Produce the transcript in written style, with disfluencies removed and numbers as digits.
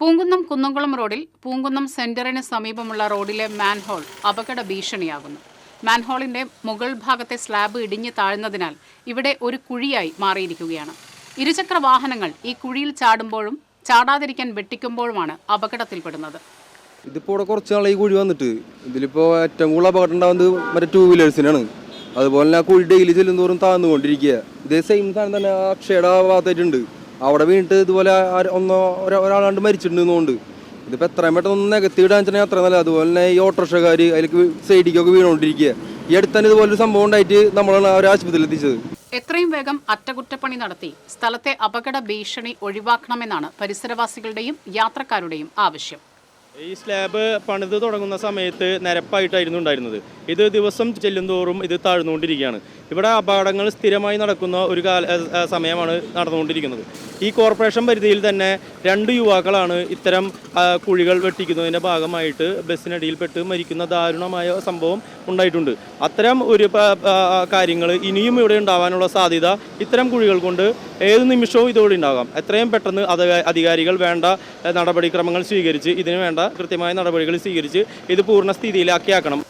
പൂങ്കുന്നം കുന്നംകുളം റോഡിൽ പൂങ്കുന്നം സെന്ററിന് സമീപമുള്ള റോഡിലെ മാൻഹോൾ അപകട ഭീഷണിയാകുന്നു. മാൻഹോളിന്റെ മുകൾ ഭാഗത്തെ സ്ലാബ് ഇടിഞ്ഞു താഴ്ന്നതിനാൽ ഇവിടെ ഒരു കുഴിയായി മാറിയിരിക്കുകയാണ്. ഇരുചക്ര വാഹനങ്ങൾ ഈ കുഴിയിൽ ചാടുമ്പോഴും ചാടാതിരിക്കാൻ വെട്ടിക്കുമ്പോഴുമാണ് അപകടത്തിൽപ്പെടുന്നത്. ഇതിപ്പോൾ ഇവിടെ കുറച്ച് നാളെ ഈ കുഴി വന്നിട്ട് ഇതിലിപ്പോൾ ഏറ്റവും കൂടുതൽ അപകടം ഉണ്ടാകുന്നത് മറ്റേ 2 വീലേഴ്സിനാണ്. അതുപോലെ തന്നെ ആ കുഴി ഡെയിലി ചെല്ലുന്തോറും താഴ്ന്നുകൊണ്ടിരിക്കുക. ഇതേ സെയിം സാധനം തന്നെ ആ അക്ഷയുടെ ഭാഗത്തായിട്ടുണ്ട്. അവിടെ വീണിട്ട് ഇതുപോലെ ഒരാളാണ്ട് മരിച്ചിട്ടുണ്ടെന്നുകൊണ്ട് ഇതിപ്പോൾ എത്രയും പെട്ടെന്ന് നികത്തിയിടാൻ വെച്ചാൽ അത്ര നല്ല. അതുപോലെ തന്നെ ഈ ഓട്ടോറിക്ഷക്കാർ അതിലേക്ക് സൈഡിലേക്കൊക്കെ വീണുകൊണ്ടിരിക്കുക. ഈ അടുത്ത് തന്നെ ഇതുപോലൊരു സംഭവം ഉണ്ടായിട്ട് നമ്മളാണ് അവർ ആശുപത്രിയിൽ എത്തിച്ചത്. എത്രയും വേഗം അറ്റകുറ്റപ്പണി നടത്തി സ്ഥലത്തെ അപകട ഭീഷണി ഒഴിവാക്കണമെന്നാണ് പരിസരവാസികളുടെയും യാത്രക്കാരുടെയും ആവശ്യം. ഈ സ്ലാബ് പണിത് തുടങ്ങുന്ന സമയത്ത് നിരപ്പായിട്ടായിരുന്നു ഉണ്ടായിരുന്നത്. ഇത് ദിവസം ചെല്ലുന്തോറും ഇത് താഴ്ന്നുകൊണ്ടിരിക്കുകയാണ്. ഇവിടെ അപകടങ്ങൾ സ്ഥിരമായി നടക്കുന്ന ഒരു സമയമാണ് നടന്നുകൊണ്ടിരിക്കുന്നത്. ഈ കോർപ്പറേഷൻ പരിധിയിൽ തന്നെ 2 യുവാക്കളാണ് ഇത്തരം കുഴികൾ വെട്ടിക്കുന്നതിൻ്റെ ഭാഗമായിട്ട് ബസ്സിനടിയിൽപ്പെട്ട് മരിക്കുന്ന ദാരുണമായ സംഭവം ഉണ്ടായിട്ടുണ്ട്. അത്തരം ഒരു കാര്യങ്ങൾ ഇനിയും ഇവിടെ ഉണ്ടാവാനുള്ള സാധ്യത ഇത്തരം കുഴികൾ കൊണ്ട് ഏത് നിമിഷവും ഇതോടെ ഉണ്ടാകാം. എത്രയും പെട്ടെന്ന് അധികാരികൾ വേണ്ട നടപടിക്രമങ്ങൾ സ്വീകരിച്ച് ഇതിനു വേണ്ട കൃത്യമായ നടപടികൾ സ്വീകരിച്ച് ഇത് പൂർണ്ണ സ്ഥിതിയിലാക്കിയാക്കണം.